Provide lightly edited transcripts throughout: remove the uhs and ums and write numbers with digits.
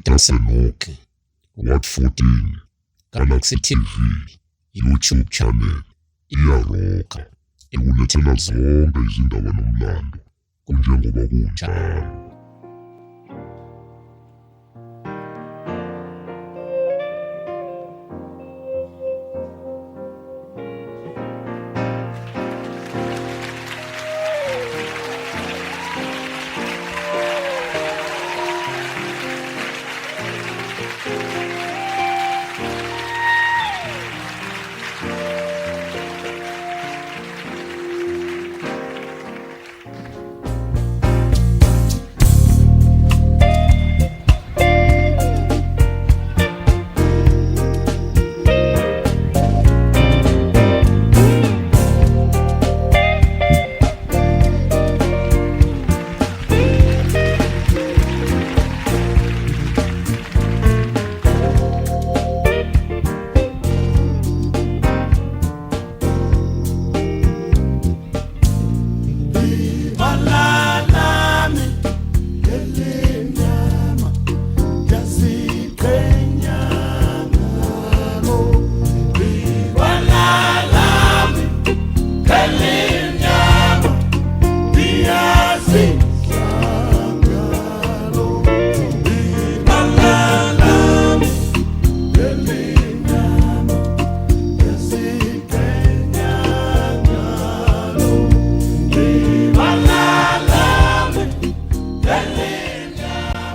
Intasenoke, What 14, Galaxy TV, YouTube channel, iyaroka, ikulethela zonke izindaba nomlando, kunjengoba kunjalo.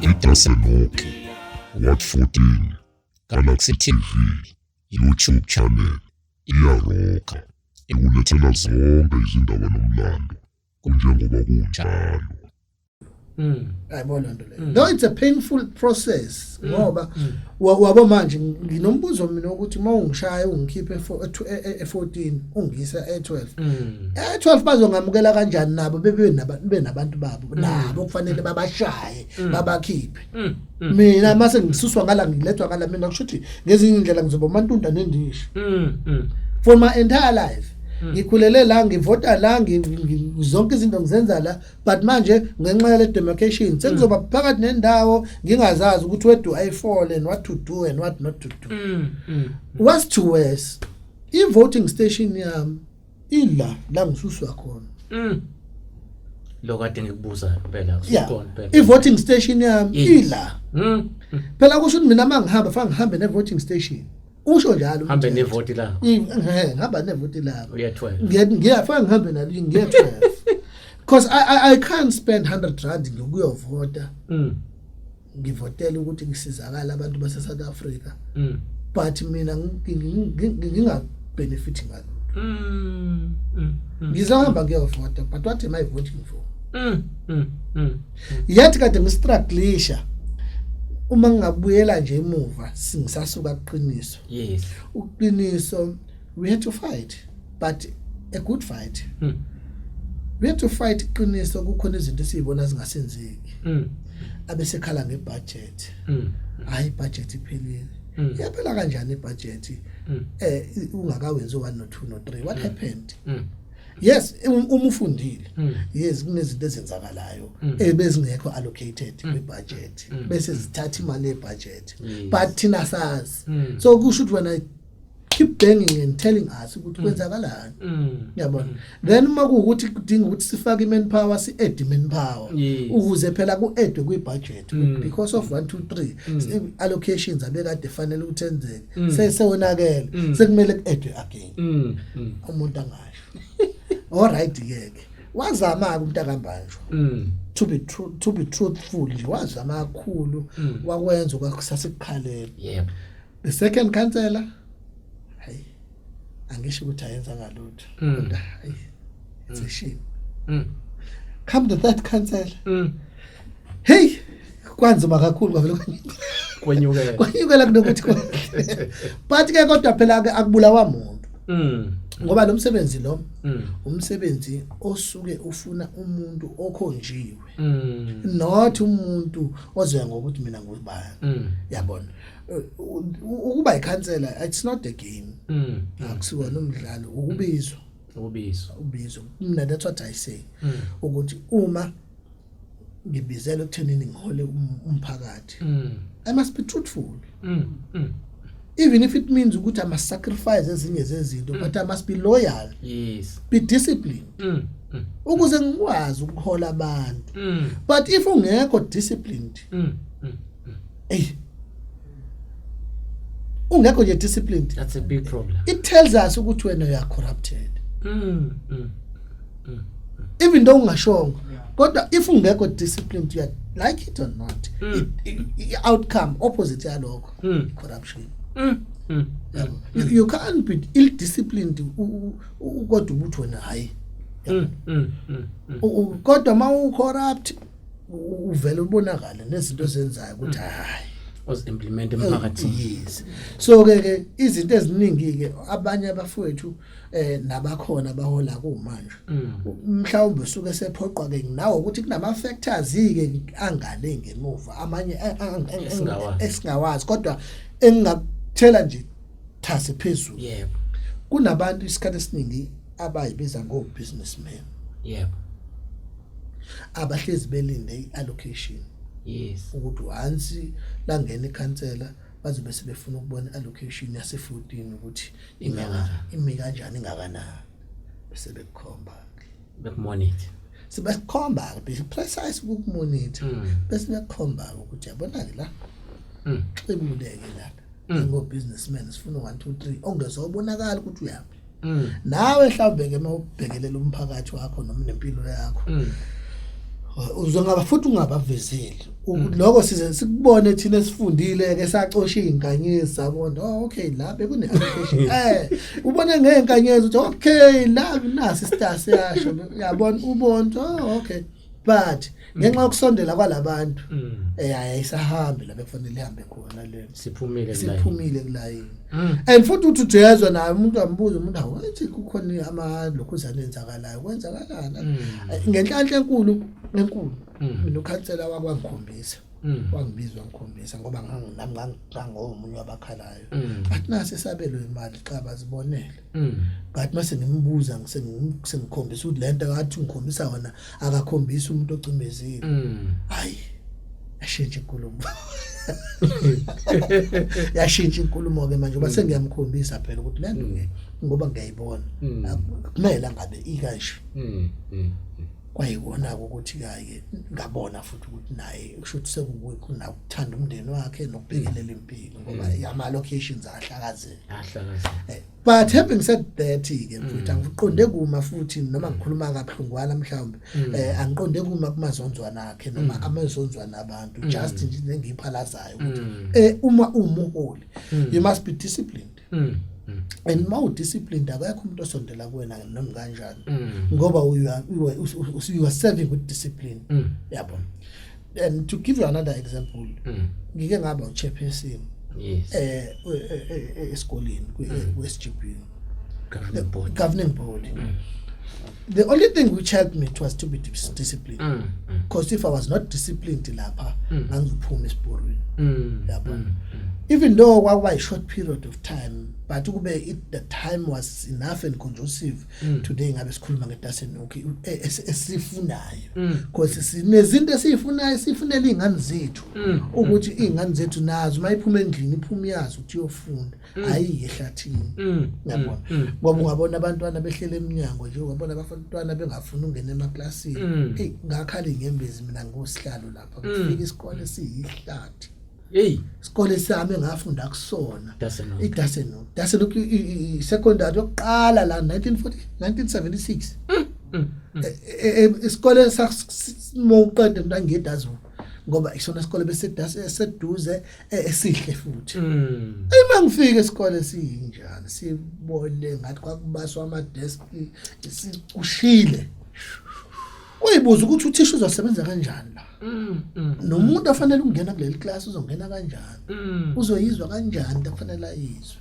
Intasenoke, What 14, Galaxy TV, YouTube channel, iyaroka, ikulethela zonke izindaba nomlando, kunjengoba kunjalo. Ayibona nto leyo. Though it's a painful process ngoba wabo manje nginombuzo mina ukuthi mawungishaya ungikhiphe e14 ungisa e12. E12 bazongamukela kanjani nabo bebe nabantu babo nabo kufanele babashaye babakhiphe. Mina mase ngisuswa ngala ngilethwa ngala mina kushuthi ngezinye indlela ngizoba uMantunda nendisho. For my entire life ngikhulele la ngivota la zonke izinto ngizenza la but manje ngenxa yale demarcation sengizoba phakathi nendawo ngingazazi ukuthi where do I fall and what to do and what not to do. What's to worse, i-voting station yami ila la ngisuswa khona. Lo kade ngikubuza phela ukhona phela i-voting station yami ila phela kusho ukuthi mina mangihamba fanele ngihambe ne-voting station. Usho njalo hambe nevoti la ngihamba nevoti la uya12 ngiyafaka ngihambe nalo ngiya12 because I can't spend 100 rand ngokuyovota ngivotela ukuthi ngisizakala abantu base South Africa but mina nginga benefit ngalo ngizahamba ngiyovota but what am I voting for? Yathi kade ngistrugglisha uma ngingabuyela nje emuva singisasuka kuqiniso. Yes, uqiniso we had to fight but a good fight. We had to fight iqiniso kukhona izinto esizibona zingasenzeki. Abesekhala ngebudget. Hayi budget iphelile. Yaphela kanjani ibudget? Ungakawenzi 1 no 2 no 3. What happened? Yes, umufundile. Yes, kunezinto ezenzakalayo ebezingekho allocated kwi-budget. Bese zithatha imali ye-budget. But thina sazi. So kusho ukuthi when I keep banging and telling us ukuthi kwenzakalani. Yabona. Then makuwukuthi kudinga ukuthi sifake manpower si-add manpower ukuze phela ku-addwe kwi-budget because of 1 2 3 allocations abekade fanele ukuthi enzeke sesewonakele sekumele ku-addwe again. Umuntu angasho alright yeke wazama umuntu akambanjwa to be truthful nje wazama kakhulu wakwenza kwakusasekukhalela. Yep. The second councillor hayi angisho ukuthi ayenza ngalutho kodwa hayi it's a shame. Come the third councillor hey kwanzima kakhulu kwavela kwenyukela kunokuthi but ke kodwa phela akubulawa umuntu ngoba lo msebenzi lo umsebenzi osuke ufuna umuntu okhonjiwe not umuntu ozwe ngokuthi mina ngubani. Yabona ukuba ikhansela it's not a game. Akusiwa nomdlalo ukubizwa mina that's what I say ukuthi uma ngibizela ukuthenini ngihole umphakathi I must be truthful. Even if it means ukuthi I must sacrifice ezinye zezinto, but I must be loyal. Yes. Be disciplined. Ukuze ngikwazi ukuhola abantu. But if ungekho disciplined, ungekho nje disciplined, That's a big problem. it tells us ukuthi wena you are corrupted. Even though ungashongo, kodwa if ungekho disciplined, you are, like it or not, outcome opposite yalokho, corruption. You can't be ill disciplined kodwa ubuthi wena hayi. Kodwa ma corrupt uvela ubonakala nezinto ezenzayo ukuthi hayi Was implement emphakathini. yes. So ke izinto eziningi ke abanye abafowethu nabakhona bahola kumanje mhlawumbe suke sephoqwa ke nawo ukuthi kunama factors ke angale ngemuva amanye esingawazi kodwa engingakuthela nje thase phezulu. Yebo. Kunabantu isikhathi esiningi abayibiza ngo businessmen Yebo. abahlezi belinde allocation. Yes. Ukuthi once la ngena ikhansela bazobe sebefuna ukubona allocation yase 14 ukuthi imi kanjani ingakanani bese bekukhomba Bekumonitor. sibakhomba be precise ukumonitor bese bekukhomba ukuthi yabona ke la xebuleke lapha ngo businessman sifuna 1 2 3 ongezobonakala ukuthi uyaphi nawe mhlawumbe ke mawubhekelela umphakathi wakho noma nempilo yakho uzongaba futhi ungabavezeli lokho size sikubone thina esifundile ke sacosha izinkanyezi sabona okay la bekune application ubone ngezinkanyezi uthi okay la nasi star siyasho yabona ubona okay but ngenxa yokusondela kwalabantu ayisahambi la bekufanele ihambe khona le siphumile kulayini and futhi uthi ujezwa naye umuntu ambuza umuntu awathi kukhona amalokuzana enzakalayo kwenzakalana ngenhlanhla enkulu mina ukhansela wakwangikhombisa wangibizwa ngikhombisa ngoba ngangomunye wabakhalayo athi nasi isabelo imali xa bazibonele ngathi mase ngimbuza ngikhombisa ukuthi lento ngathi ngikhombisa wona akakhombisa umuntu ocimezile hayi yashintsha inkulumo yashintsha inkulumo ke manje base ngiyamkhombisa phela ukuthi lento ngoba ngiyayibona kumele ngabe ikanje kwayibona ukuthi ke ngabona futhi ukuthi naye usho ukuthi sekukunawo ukuthanda umndeni wakhe nokubhekelela impilo ngoba ama locations ahlakazela but having said that ke mfuthu angiqonde kuma futhi noma ngikhuluma kabuhlungwana mhlawumbe angiqonde kuma kumazonzwana akhe noma amazonzwana abantu just nje ngiyiphalazayo ukuthi uma umuholi you must be disciplined. And more disciplined akekho umuntu osondela kuwena noma kanjani ngoba you are serving with discipline yabo. And to give you another example ngike ngaba uchairperson esikoleni kweSGB governing board. The only thing which helped me was to be disciplined because if I was not disciplined lapha ngangiphuma esiporweni yabo. Even though kwakuba a short period of time but kube the time was enough and conducive today ngabe sikhuluma ngeDasenuki esifunayo because sinezinto esifunayo sifunela izingane zethu ukuthi izingane zethu nazo mayiphuma endlini iphuma yazi ukuthi uyofunda hayi ehlathini yabona ngoba ungabona abantwana behlele eminyango nje ungabona abantwana bengafuni ungena emaklasini ngakhala inyembezi mina ngosihlalo lapha kufika isikole siyihlathi isikole sami engafunda kusona iDasenuki secondary yokuqala la 1976 isikole sasimoqede mina ngedazo ngoba isona isikole beseduze esihle futhi ayima ngifike isikole sinjani sibone ngathi kwakubaswa ama desk sikushile uyibuza ukuthi uthisha uzosebenza kanjani la nomuntu afanele ungena kuleli class uzongena kanjani uzoyizwa kanjani akufanele ayizwe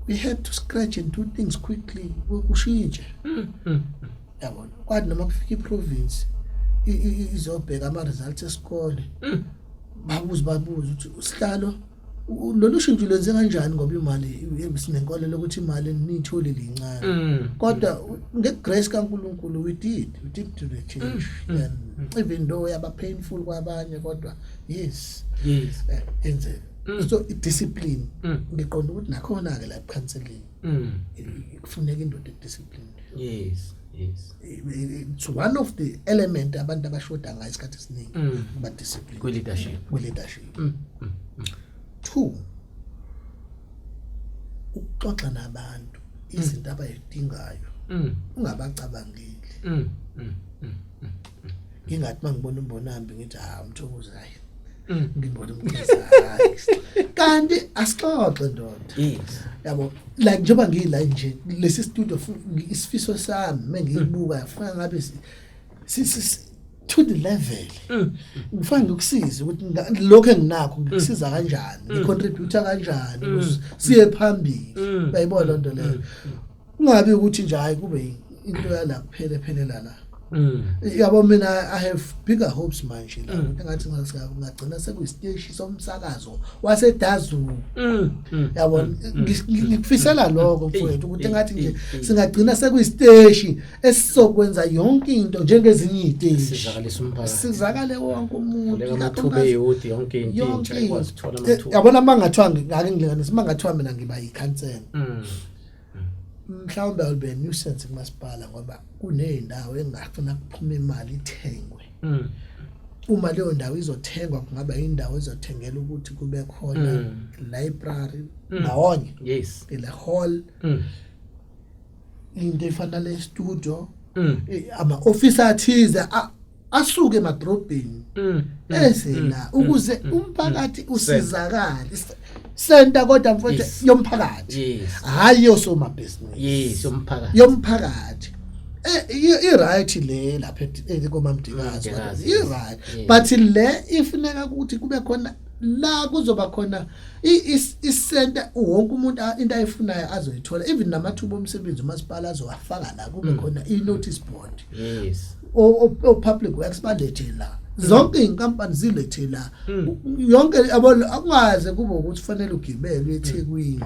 we had to scratch and do things quickly kushintshe yabona kwathi noma kufika iprovince izobheka ama results esikole babuza ukuthi usihlalo lolu shintsho lenze kanjani ngoba imali sinenkolo ukuthi imali nitholile incane kodwa ngegrace kaNkuluNkulu we did to the change and even though yaba painful kwabanye kodwa yes enze so discipline ngiqonda ukuthi nakhona ke la counseling kufuneka indoda discipline yes it's one of the element abantu abashoda ngayo isikhathi esiningi ba discipline ku leadership 2 ukuxoxa nabantu izinto abayidingayo ungabacabangeli ngingathi mangibona umbonambi ngithi umthokozayo ngibona umthokozayo kanti asixoxe ndoda yabo like njengoba ngila nje lesi studio isifiso sami mengiyibuka yafuna ngabe to the level ngifanga ukusiza ukuthi lokho enginakho ngikusiza kanjani ngicontribute kanjani siye phambili bayibona lonto leyo ungabe ukuthi nje hayi kube into yala kuphelela la yabo mina I have bigger hopes manje la ngathi ngagcina sekuyisiteshi somsakazo waseDazu yabo ngikufisela lokho mfowethu ukuthi ngathi nje singagcina sekuyisiteshi esizokwenza yonke into njengezinye iziteshi sizakale wonke umuntu amathuba eyodi yonke into intsha ikwazi ukuthola amathuba yabona mangathiwa ngake ngilinganisa mangathiwa mina ngiba yicancel mhlawumbe awube nuisance kumasipala ngoba kuneyindawo engafuna kuphuma imali ithengwe uma leyo ndawo izothengwa kungaba indawo ezothengela ukuthi kube khona library nawonye yes le hall into efana le studio ama office athize asuke emadrobheni esela ukuze umphakathi usizakale center kodwa mfowethu yomphakathi hayi yosoma business yomphakathi i-right le lapha ekomamdikazi i-right but le ifuneka ukuthi kube khona la kuzoba khona i-center wonke umuntu into ayifunayo azoyithola even namathuba omsebenzi umasipala azowafaka la kube khona i-notice board o public works balethe la zonke inkampani zilethe la yonke akungaze kube ukuthi fanele ugibele eThekwini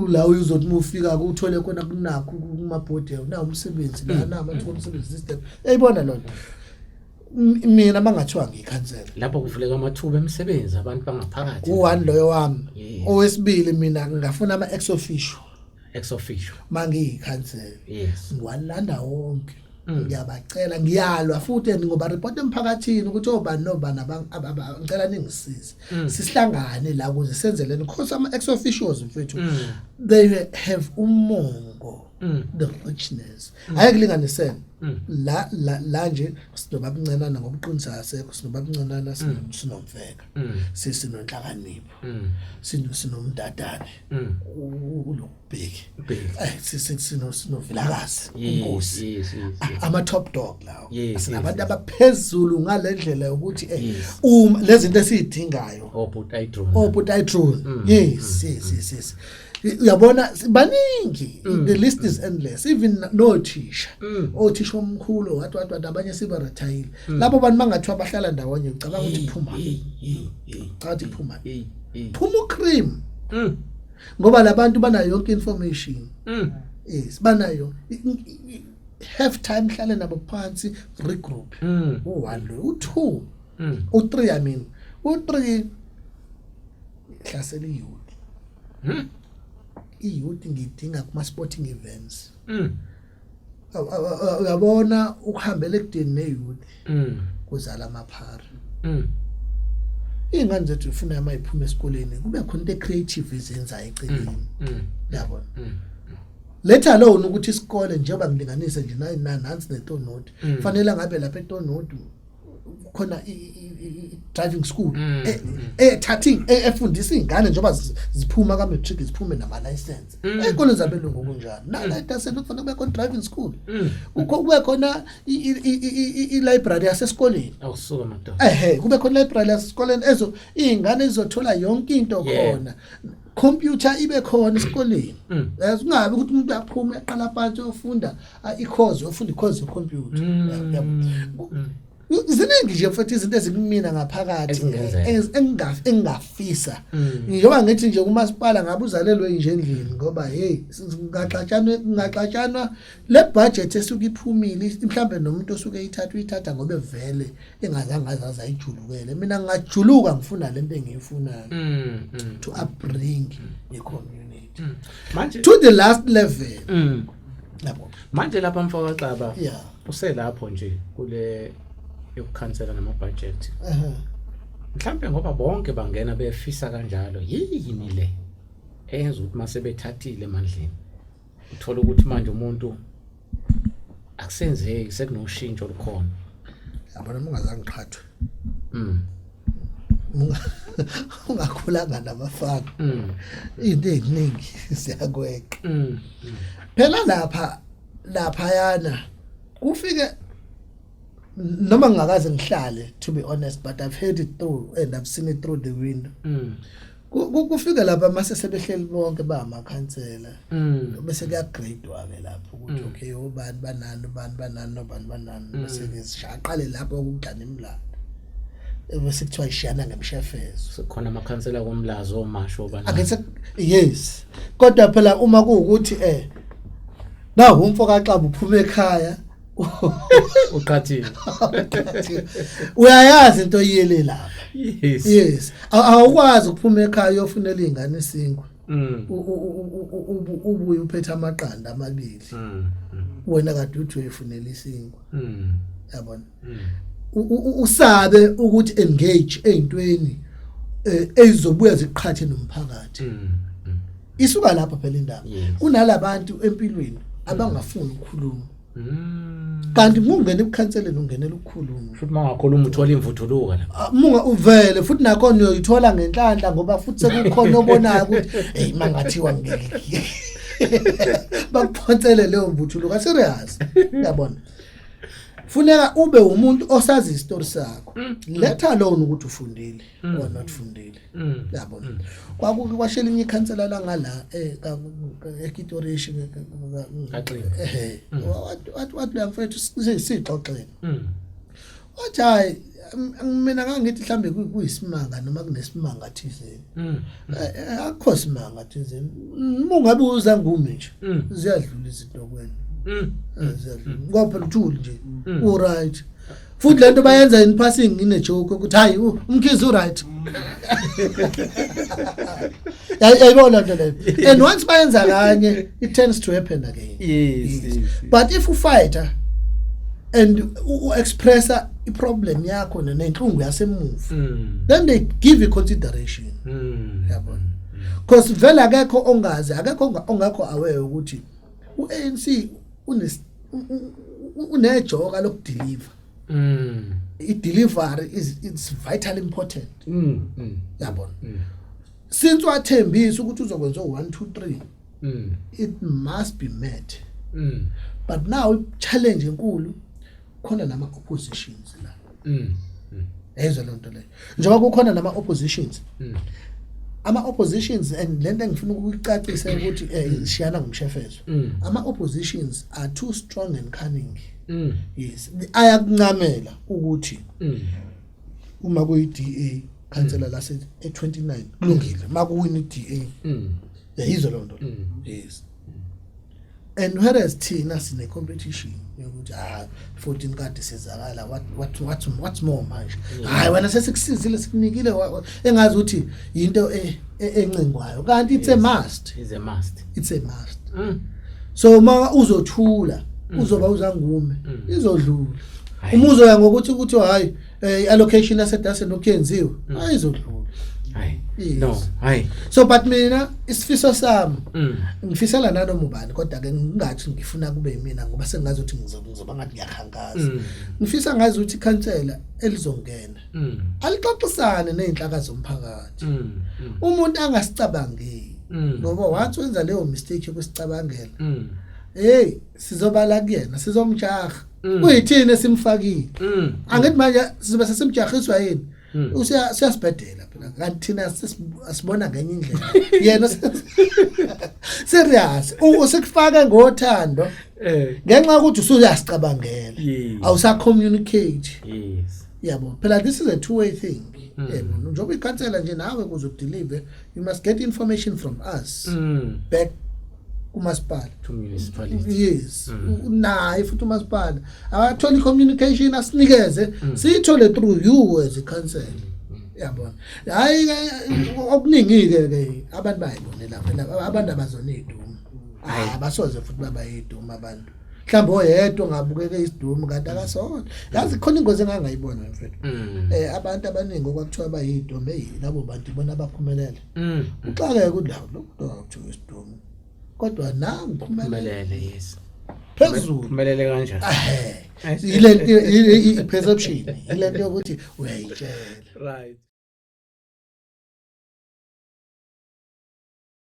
la uzothi ufika ukuthole khona kunakho kumabhodi na umsebenzi la namathuba omsebenzi system eyibona lonto mina mangathiwa ngikhansela lapho kuvuleka amathuba emisebenzi abantu bangaphakathi u1 loyo wami owesibili mina ngingafuna ama ex officio mangiyikhansela ngiwalanda wonke ngiyabacela ngiyalwa futhi ngoba report emphakathini ukuthi obani nobani ngicela ningisize sisihlangane la ukuze senzelene because ama ex officials mfethu they have umongo the richness ayikulinganisela la nje sinoba buncenana ngobuqiniso asekho sinoba buncenana sinomfeka sisinonhlakanipho sinomdadane ulokubheki sinovilakazi inkosi ama top dog lawo sinabantu abaphezulu ngalendlela ukuthi uma lezi zinto esizidingayo obut drone yes uyabona baningi the list is endless even nothisha othisha omkhulu wathi abanye sibaratayile labo abantu mangathiwa bahlala ndawonye ngicabanga ukuthi phuma qathi phuma ucream ngoba labantu banayo yonke information yes banayo have time hlale nabo phansi regroup u1 u2 u3 I mean u3 hlasela youth youth ngidinga kuma sporting events uyabona ukuhambela ekudeni neyouth kuzala amaphara ingane zethu ufuna amayiphuma esikoleni kube khona into creative izenza eceleni yabona letha alone ukuthi isikole njengoba ngilinganise nje nansi neTonoti fanele ngabe lapha eTonoti khona driving school thathing efundisa izingane njengoba ziphuma ka matric ziphume nama license ezikoleni zabelungu kunjalo la daselo kufanele kube khona driving school kube khona i library yasesikoleni awusuka madoda kube khona library yasesikoleni ezo izingane ezothola yonke into khona computer ibe khona esikoleni ungabe ukuthi umuntu aphuma eqala phansi uyofunda i-course yofunda i-course ye-computer ziningi nje futhi izinto ezikumina ngaphakathi Ezingenzeka. engafisa njengoba ngithi nje umasipala ngabe uzalelwe nje endlini ngoba hey ngaxatshanwa le budget esuke iphumile mhlambe nomuntu osuke uyithatha ngoba vele engazange azaza ayijulukele mina ngajuluka ngifuna lento engiyifunayo to upbring the community Manje to the last level yabo manje lapha mfoka Xaba yeah uselapho nje kule yokukhansela nama budget. Mhlambe ngoba bonke bangena befisa kanjalo yini le eyenza ukuthi mase bethathile emandleni uthola ukuthi manje umuntu akusenzeki sekunoshintsho olukhona yabona ungazange qhathwe ungakhulanga nabafana into eziningi siyakweqa phela lapha yana kufike noma ngingakaze ngihlale to be honest but I've heard it through and I've seen it through the window kufika lapha mase sebehleli bonke ba amakhansela bese kuyagradewa ke lapho ukuthi okay obani banani bese ngishaqale lapho ukudlana imlando bese kuthiwa ishiyana ngemshefezo sekhona amakhansela komlazo omasho bani akethe yes kodwa phela uma kuukuthi na umfoka Xaba uphuma ekhaya uqathile uyayazi into yiyele lapha yes awukwazi ukuphuma ekhaya uyofunela izingane isinkwa ubuye uphethe amaqanda amabili wena kade uthi uyifunela isinkwa yabona usabe ukuthi engage ezintweni ezizobuya ziqhathe nomphakathi isuka lapha phela indaba kunalabantu empilweni abangafuni ukukhuluma kanti mungene ukukhanselela ungenela ukukhuluma futhi mangakhuluma uthola imvuthuluka la munga uvele futhi nakho niyoyithola ngenhlanhla ngoba futhi sekukhona obonayo ukuthi hey mangathiwa ngeke bakuphonsele leyo mvuthuluka serious yabona funeka ube umuntu osazi istory sakho let alone ukuthi ufundile or not fundile yabona kwashela inye ikhansela la ngala eKitoreshi what la mfethu sixoxele wathi hayi mina ngangithi mhlambe kuyisimanga noma kunesimanga thizeni akho simanga thizeni ungabuza ngumi nje ziyadlula izinto kwena ngoba uthuli nje right futhi lento bayenza in passing ine joke ukuthi hayi umkhizi right yayibona lento leyo and once bayenza kanye it tends to happen again yes but if you fight and express a problem yakho nenhlungu yasemuva then they give you consideration yabona because vele akekho ongazi akekho ongakho aware ukuthi uANC unejoka lokudeliver i-delivery it's vital important yabona since wathembisa ukuthi uzokwenza 1 2 3 it must be met but now challenge enkulu khona nama oppositions la ezwe lonto le njengoba kukhona nama oppositions ama oppositions and lento engifuna ukuyicacisa ukuthi shiyana ngomshefezo ama oppositions are too strong and cunning yes ayakuncamela ukuthi uma kuyi-DA khansela la e29 kulungile makuwina i-DA yayizwe lonto yes and whereas thina sine competition yokuthi 14 kade sizakala what's more manje hayi wena sesikusizile sikunikile engazi ukuthi into encengwayo kanti it's a must so uma uzothula uzoba uzangume izodlula umuzo ya ngokuthi hayi allocation asedase nokuyenziwe ayizodlula hayi no hayi so but mina isifiso sami ngifisela nanoma ubani kodwa ke ngingathi ngifuna kube yimina ngoba sengazi ukuthi ngizoba ngathi ngiyakhankaza ngifisa ngazi ukuthi ikhansela elizongena alixoxisane nezinhlaka zomphakathi umuntu angasicabangeli ngoba wathi wenza leyo mistake yokusicabangela hey sizobala kuyena sizomjaha kuyithini esimfakile angithi manje sizobe sesimjahiswa yini usiyasibhedela phela kanti thina asibona ngenye indlela yena serious usekufaka ngothando ngenxa ukuthi usuyasicabangela Yes. awusa-communicate Yes. yabo phela this is a two-way thing yabo njengoba ikhansela nje nawe kuze udeliver you must get information from us back kumasipala To municipality. yes naye futhi umasipala awathola communication asinikeze siyithole through you as a council yabona hayi okuningi ke abantu bayibonela phela abantu abazona idumo basoze futhi baba idumo abantu mhlawumbe oyedwa ngabukeke isidumo kanti akasona yazi khona ingozi engangayibona mfethu abantu abaningi okwakuthiwa bayidumo labo bantu ibona abaphumelele uxakeke kulawo lokuthiwa isidumo kodwa nangu Phumelele, yes. phezulu Phumelele kanjani? ile perception ile nto yokuthi uyayitshela Right.